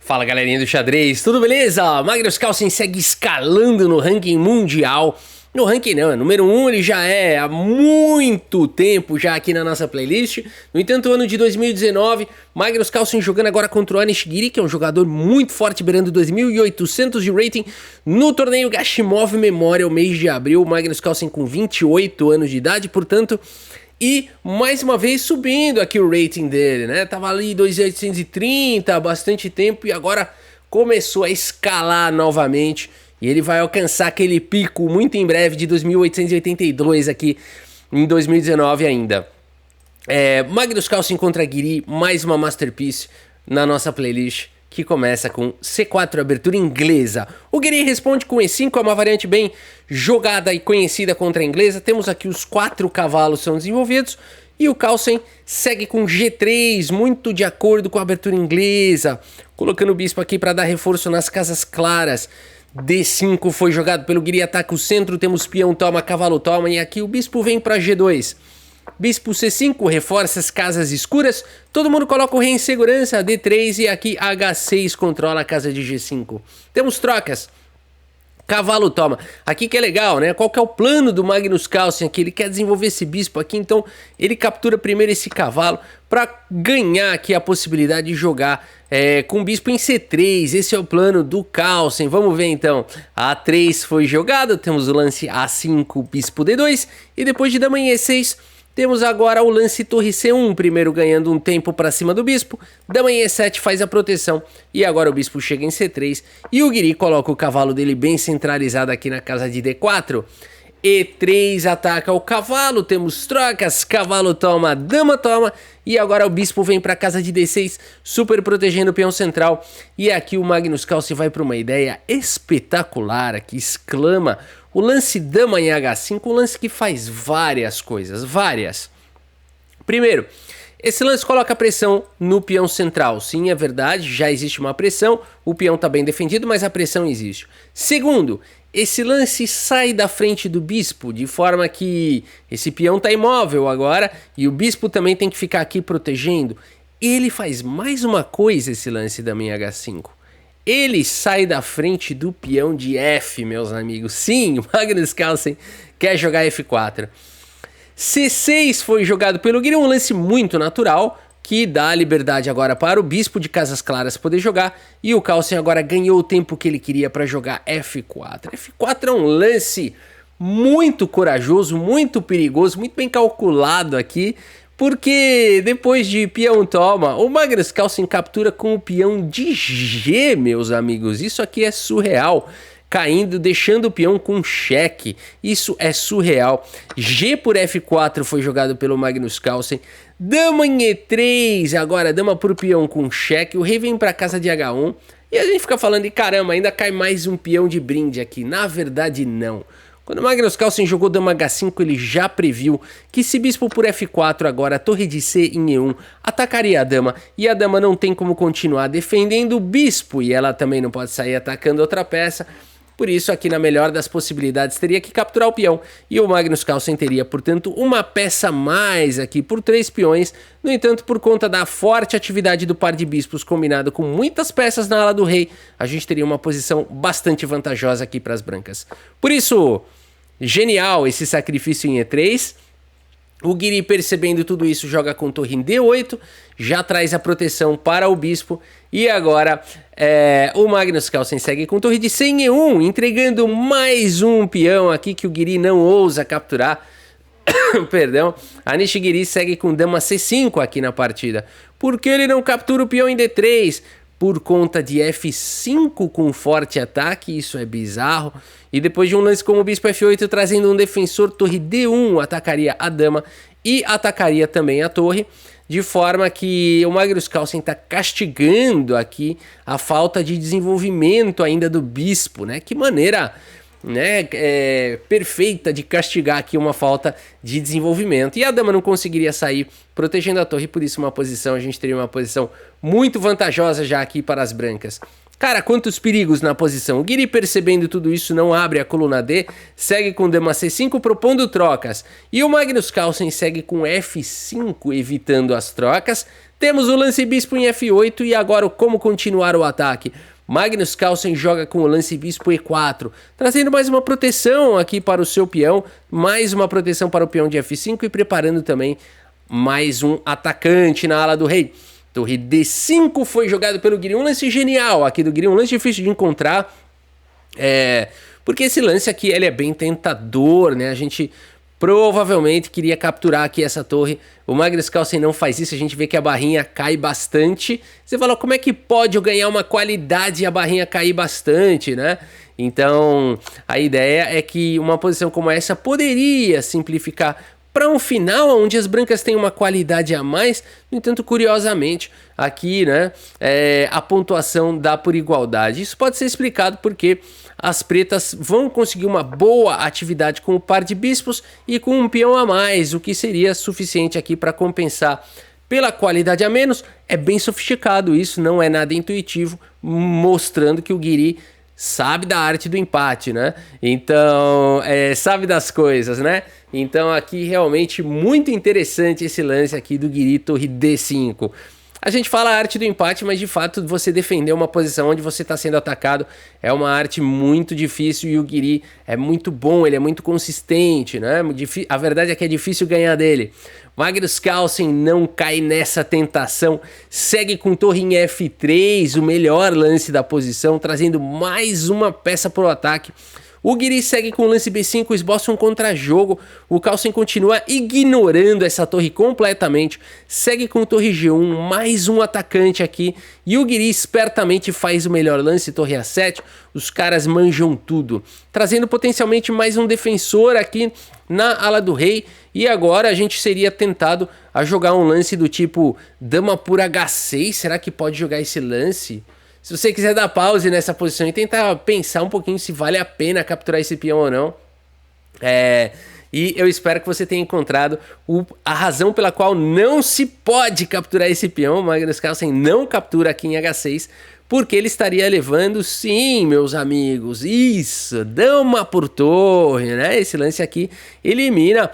Fala galerinha do xadrez, tudo beleza? Magnus Carlsen segue escalando no ranking mundial. No ranking não, é número 1, ele já é há muito tempo já aqui na nossa playlist. No entanto, ano de 2019, Magnus Carlsen jogando agora contra o Anish Giri, que é um jogador muito forte, beirando 2.800 de rating no torneio Gashimov Memorial, mês de abril. Magnus Carlsen com 28 anos de idade, portanto... E, mais uma vez, subindo aqui o rating dele, né? Tava ali 2.830 há bastante tempo e agora começou a escalar novamente. E ele vai alcançar aquele pico muito em breve de 2.882 aqui em 2019 ainda. Magnus Carlsen contra Giri, mais uma masterpiece na nossa playlist, que começa com C4, abertura inglesa. O Giri responde com E5, é uma variante bem jogada e conhecida contra a inglesa. Temos aqui os 4 cavalos são desenvolvidos. E o Carlsen segue com G3, muito de acordo com a abertura inglesa. Colocando o bispo aqui para dar reforço nas casas claras. D5 foi jogado pelo Giri, ataca o centro. Temos peão toma, cavalo toma. E aqui o bispo vem para G2. Bispo C5, reforça as casas escuras. Todo mundo coloca o rei em segurança, D3, e aqui H6 controla a casa de G5. Temos trocas. Cavalo toma. Aqui que é legal, né? Qual que é o plano do Magnus Carlsen aqui? Ele quer desenvolver esse bispo aqui, então ele captura primeiro esse cavalo para ganhar aqui a possibilidade de jogar com o bispo em C3. Esse é o plano do Carlsen. Vamos ver então. A3 foi jogado, temos o lance A5, bispo D2, e depois de dama em E6... temos agora o lance torre C1, primeiro ganhando um tempo para cima do bispo, dama em E7 faz a proteção, e agora o bispo chega em C3, e o Giri coloca o cavalo dele bem centralizado aqui na casa de D4, E3 ataca o cavalo, temos trocas, cavalo toma, dama toma, e agora o bispo vem para a casa de D6, super protegendo o peão central, e aqui o Magnus Carlsen vai para uma ideia espetacular, aqui exclama, o lance dama em H5, um lance que faz várias coisas, várias. Primeiro, esse lance coloca pressão no peão central. Sim, é verdade, já existe uma pressão, o peão está bem defendido, mas a pressão existe. Segundo, esse lance sai da frente do bispo, de forma que esse peão está imóvel agora, e o bispo também tem que ficar aqui protegendo. Ele faz mais uma coisa, esse lance dama em H5. Ele sai da frente do peão de F, meus amigos. Sim, o Magnus Carlsen quer jogar F4. C6 foi jogado pelo Giri, um lance muito natural, que dá liberdade agora para o bispo de casas claras poder jogar. E o Carlsen agora ganhou o tempo que ele queria para jogar F4. F4 é um lance muito corajoso, muito perigoso, muito bem calculado aqui. Porque depois de peão toma, o Magnus Carlsen captura com o peão de G, meus amigos. Isso aqui é surreal. Caindo, deixando o peão com cheque. Isso é surreal. G por F4 foi jogado pelo Magnus Carlsen. Dama em E3, agora dama por peão com cheque. O rei vem para casa de H1. E a gente fica falando, e caramba, ainda cai mais um peão de brinde aqui. Na verdade, não. Quando o Magnus Carlsen jogou dama H5, ele já previu que se bispo por F4 agora, torre de C em E1, atacaria a dama, e a dama não tem como continuar defendendo o bispo, e ela também não pode sair atacando outra peça. Por isso, aqui na melhor das possibilidades, teria que capturar o peão, e o Magnus Carlsen teria, portanto, uma peça a mais aqui por 3 peões. No entanto, por conta da forte atividade do par de bispos combinado com muitas peças na ala do rei, a gente teria uma posição bastante vantajosa aqui para as brancas. Por isso, genial esse sacrifício em E3. O Giri, percebendo tudo isso, joga com torre em D8, já traz a proteção para o bispo. E agora o Magnus Carlsen segue com torre de C em E1, entregando mais um peão aqui que o Giri não ousa capturar. Perdão, Anish Giri segue com dama C5 aqui na partida. Por que ele não captura o peão em D3? Por conta de F5 com forte ataque, isso é bizarro. E depois de um lance como o bispo F8 trazendo um defensor, torre D1 atacaria a dama e atacaria também a torre. De forma que o Magnus Carlsen está castigando aqui a falta de desenvolvimento ainda do bispo, né? Que maneira, né, perfeita de castigar aqui uma falta de desenvolvimento. E a dama não conseguiria sair protegendo a torre, por isso a gente teria uma posição muito vantajosa já aqui para as brancas. Cara, quantos perigos na posição. O Guiri, percebendo tudo isso, não abre a coluna D, segue com dama C5 propondo trocas. E o Magnus Carlsen segue com F5 evitando as trocas. Temos o lance bispo em F8 e agora como continuar o ataque. Magnus Carlsen joga com o lance bispo E4, trazendo mais uma proteção aqui para o seu peão, mais uma proteção para o peão de F5 e preparando também mais um atacante na ala do rei. Torre D5 foi jogado pelo Guiri, um lance genial aqui do Guiri, um lance difícil de encontrar, porque esse lance aqui ele é bem tentador, né? A gente provavelmente queria capturar aqui essa torre. O Magnus Carlsen não faz isso, a gente vê que a barrinha cai bastante. Você fala, como é que pode eu ganhar uma qualidade e a barrinha cair bastante, né? Então, a ideia é que uma posição como essa poderia simplificar para um final onde as brancas têm uma qualidade a mais. No entanto, curiosamente, aqui, né, a pontuação dá por igualdade. Isso pode ser explicado porque as pretas vão conseguir uma boa atividade com o par de bispos e com um peão a mais, o que seria suficiente aqui para compensar pela qualidade a menos. É bem sofisticado isso, não é nada intuitivo, mostrando que o Guiri sabe da arte do empate, né? Então, sabe das coisas, né? Então aqui realmente muito interessante esse lance aqui do Guiri, torre D5. A gente fala a arte do empate, mas de fato você defender uma posição onde você está sendo atacado é uma arte muito difícil e o Guiri é muito bom, ele é muito consistente, né? A verdade é que é difícil ganhar dele. Magnus Carlsen não cai nessa tentação, segue com torre em F3, o melhor lance da posição, trazendo mais uma peça para o ataque. O Guiri segue com o lance B5, esboça um contra-jogo, o Carlsen continua ignorando essa torre completamente, segue com torre G1, mais um atacante aqui, e o Guiri espertamente faz o melhor lance, torre A7, os caras manjam tudo, trazendo potencialmente mais um defensor aqui na ala do rei, e agora a gente seria tentado a jogar um lance do tipo dama por H6, será que pode jogar esse lance? Se você quiser dar pause nessa posição e tentar pensar um pouquinho se vale a pena capturar esse peão ou não. E eu espero que você tenha encontrado a razão pela qual não se pode capturar esse peão. O Magnus Carlsen não captura aqui em H6, porque ele estaria levando, sim, meus amigos, isso, dama por torre, né? Esse lance aqui elimina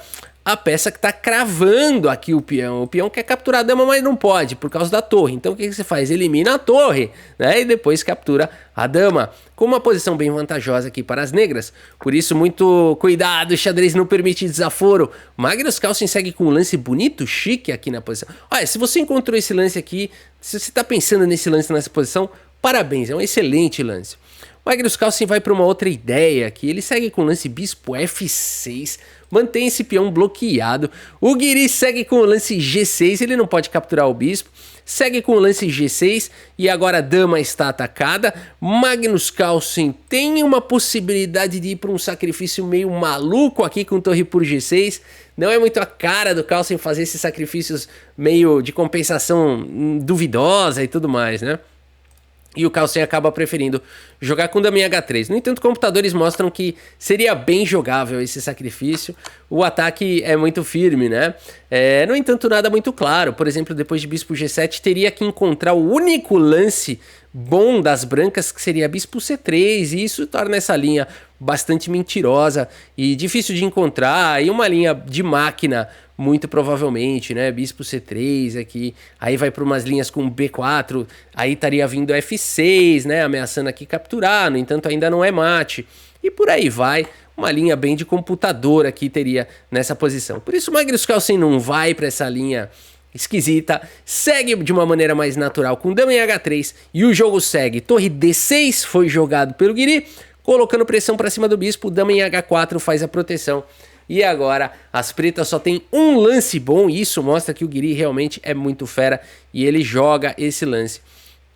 a peça que está cravando aqui o peão. O peão quer capturar a dama, mas não pode, por causa da torre. Então o que você faz? Elimina a torre, né? E depois captura a dama, com uma posição bem vantajosa aqui para as negras. Por isso, muito cuidado, o xadrez não permite desaforo. Magnus Carlsen segue com um lance bonito, chique aqui na posição. Olha, se você encontrou esse lance aqui, se você está pensando nesse lance nessa posição, parabéns, é um excelente lance. Magnus Carlsen vai para uma outra ideia aqui, ele segue com o lance bispo F6, mantém esse peão bloqueado. O Guiri segue com o lance G6, ele não pode capturar o bispo, segue com o lance G6 e agora a dama está atacada. Magnus Carlsen tem uma possibilidade de ir para um sacrifício meio maluco aqui com torre por G6. Não é muito a cara do Carlsen fazer esses sacrifícios meio de compensação duvidosa e tudo mais, né? E o Carlsen acaba preferindo jogar com dama em H3. No entanto, computadores mostram que seria bem jogável esse sacrifício. O ataque é muito firme, né? No entanto, nada muito claro. Por exemplo, depois de bispo G7, teria que encontrar o único lance bom das brancas, que seria bispo C3. E isso torna essa linha bastante mentirosa e difícil de encontrar. E uma linha de máquina, muito provavelmente, né? Bispo C3 aqui, aí vai para umas linhas com B4, aí estaria vindo F6, né? Ameaçando aqui capturar, no entanto ainda não é mate. E por aí vai, uma linha bem de computador aqui teria nessa posição. Por isso o Magnus Carlsen não vai para essa linha esquisita, segue de uma maneira mais natural com dama em H3 e o jogo segue. Torre D6 foi jogado pelo Guiri, colocando pressão para cima do bispo, dama em H4 faz a proteção. E agora as pretas só tem um lance bom e isso mostra que o Guiri realmente é muito fera e ele joga esse lance.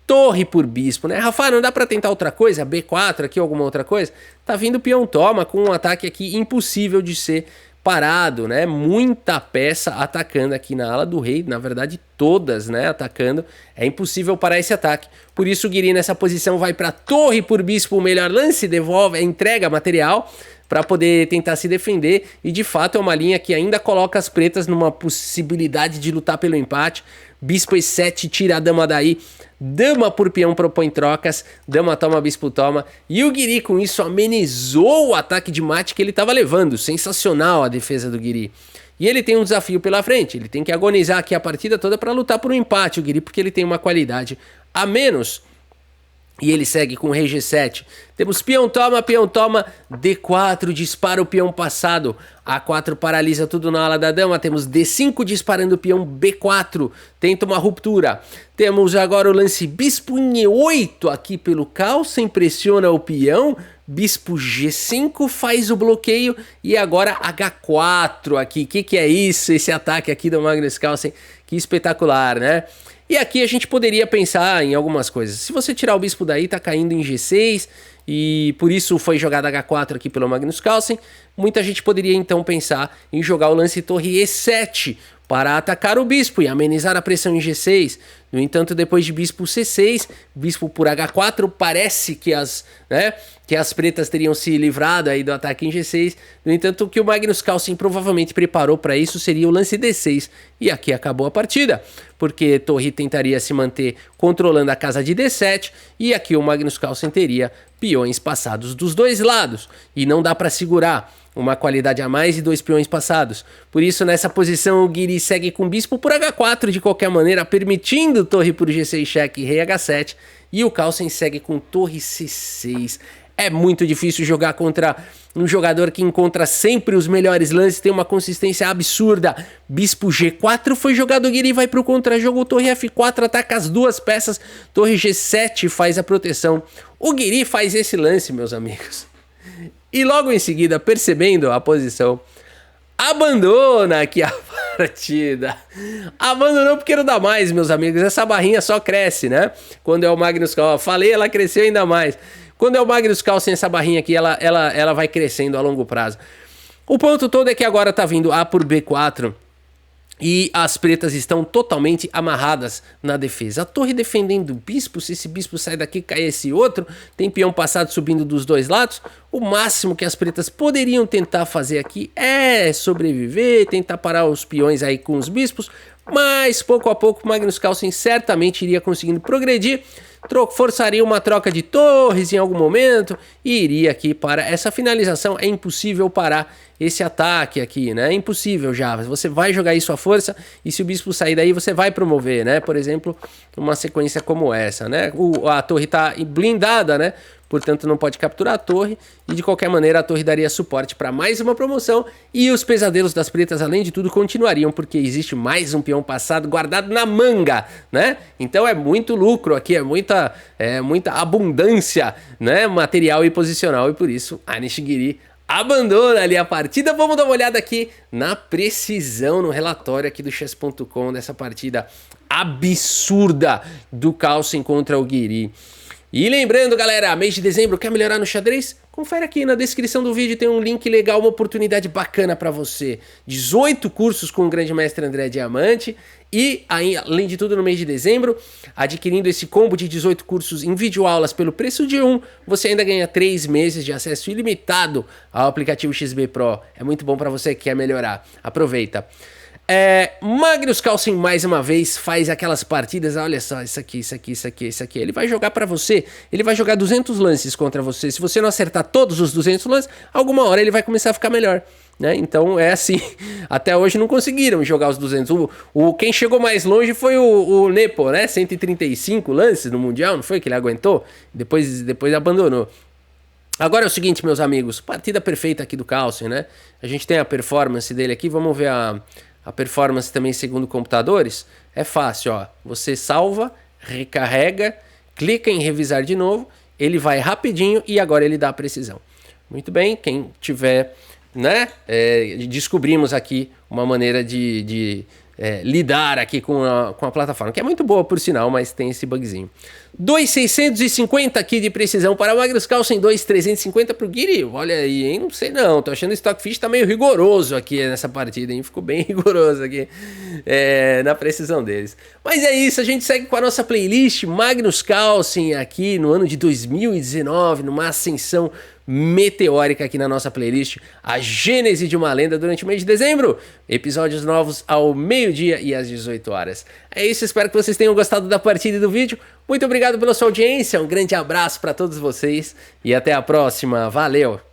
Torre por bispo, né? Rafa, não dá pra tentar outra coisa? B4 aqui, alguma outra coisa? Tá vindo peão toma com um ataque aqui impossível de ser parado, né? Muita peça atacando aqui na ala do rei, na verdade todas, né? Atacando, é impossível parar esse ataque. Por isso o Guiri nessa posição vai pra torre por bispo, o melhor lance, devolve, entrega material para poder tentar se defender, e de fato é uma linha que ainda coloca as pretas numa possibilidade de lutar pelo empate, bispo E7 tira a dama daí, dama por peão propõe trocas, dama toma, bispo toma, e o Guiri com isso amenizou o ataque de mate que ele estava levando. Sensacional a defesa do Guiri. E ele tem um desafio pela frente, ele tem que agonizar aqui a partida toda para lutar por um empate, o Guiri, porque ele tem uma qualidade a menos. E ele segue com rei G7. Temos peão toma, D4, dispara o peão passado. A4 paralisa tudo na ala da dama. Temos D5 disparando o peão B4. Tenta uma ruptura. Temos agora o lance bispo em E8 aqui pelo calça. Impressiona o peão. Bispo G5 faz o bloqueio. E agora H4 aqui. Que é isso? Esse ataque aqui do Magnus Carlsen. Que espetacular, né? E aqui a gente poderia pensar em algumas coisas. Se você tirar o bispo daí, tá caindo em G6, e por isso foi jogado H4 aqui pelo Magnus Carlsen. Muita gente poderia então pensar em jogar o lance torre E7 para atacar o bispo e amenizar a pressão em G6. No entanto, depois de bispo C6, bispo por H4, parece que as pretas teriam se livrado aí do ataque em G6. No entanto, o que o Magnus Carlsen provavelmente preparou para isso seria o lance D6. E aqui acabou a partida, porque torre tentaria se manter controlando a casa de D7, e aqui o Magnus Carlsen teria peões passados dos dois lados, e não dá para segurar uma qualidade a mais e 2 peões passados. Por isso, nessa posição, o Guiri segue com bispo por H4 de qualquer maneira, permitindo torre por G6 cheque e rei H7, e o Carlsen segue com torre C6. É muito difícil jogar contra um jogador que encontra sempre os melhores lances, tem uma consistência absurda. Bispo G4 foi jogado, o Guiri vai para o contra-jogo, torre F4 ataca as duas peças, torre G7 faz a proteção. O Guiri faz esse lance, meus amigos. E logo em seguida, percebendo a posição, abandona aqui a partida. Abandonou porque não dá mais, meus amigos. Essa barrinha só cresce, né? Quando é o Magnus Carlsen. Falei, ela cresceu ainda mais. Quando é o Magnus Carlsen, essa barrinha aqui, ela vai crescendo a longo prazo. O ponto todo é que agora tá vindo A por B4. E as pretas estão totalmente amarradas na defesa. A torre defendendo o bispo, se esse bispo sai daqui, cai esse outro. Tem peão passado subindo dos dois lados. O máximo que as pretas poderiam tentar fazer aqui é sobreviver, tentar parar os peões aí com os bispos. Mas pouco a pouco Magnus Carlsen certamente iria conseguindo progredir. Forçaria uma troca de torres em algum momento e iria aqui para essa finalização. É impossível parar esse ataque aqui, né? É impossível já. Você vai jogar isso à força e se o bispo sair daí, você vai promover, né? Por exemplo, uma sequência como essa, né? A torre tá blindada, né? Portanto, não pode capturar a torre e, de qualquer maneira, a torre daria suporte para mais uma promoção e os pesadelos das pretas, além de tudo, continuariam, porque existe mais um peão passado guardado na manga, né? Então é muito lucro aqui, é muita abundância, né? Material e posicional, e por isso a Nishigiri abandona ali a partida. Vamos dar uma olhada aqui na precisão, no relatório aqui do chess.com dessa partida absurda do Carlsen contra o Guiri. E lembrando, galera, mês de dezembro, quer melhorar no xadrez? Confere aqui na descrição do vídeo, tem um link legal, uma oportunidade bacana para você. 18 cursos com o grande mestre André Diamante e, além de tudo, no mês de dezembro, adquirindo esse combo de 18 cursos em videoaulas pelo preço de um, você ainda ganha 3 meses de acesso ilimitado ao aplicativo XB Pro. É muito bom para você que quer melhorar. Aproveita. Magnus Carlsen mais uma vez faz aquelas partidas, olha só, isso aqui, ele vai jogar pra você, ele vai jogar 200 lances contra você, se você não acertar todos os 200 lances, alguma hora ele vai começar a ficar melhor, né? Então é assim, até hoje não conseguiram jogar os 200, quem chegou mais longe foi o Nepo, né? 135 lances no Mundial, não foi que ele aguentou? Depois abandonou. Agora é o seguinte, meus amigos, partida perfeita aqui do Carlsen, né? A gente tem a performance dele aqui, vamos ver a performance também segundo computadores. É fácil, ó. Você salva, recarrega, clica em revisar de novo, ele vai rapidinho e agora ele dá a precisão. Muito bem, quem tiver, né? Descobrimos aqui uma maneira de lidar aqui com a plataforma, que é muito boa por sinal, mas tem esse bugzinho. 2.650 aqui de precisão para o Magnus Carlsen, 2.350 para o Guiri. Olha aí, hein? Não sei não, tô achando o Stockfish tá meio rigoroso aqui nessa partida, hein? Ficou bem rigoroso aqui na precisão deles. Mas é isso, a gente segue com a nossa playlist Magnus Carlsen aqui no ano de 2019, numa ascensão meteórica aqui na nossa playlist, A Gênese de uma Lenda, durante o mês de dezembro. Episódios novos ao meio-dia e às 18 horas. É isso, espero que vocês tenham gostado da partida e do vídeo. Muito obrigado pela sua audiência, um grande abraço para todos vocês e até a próxima. Valeu!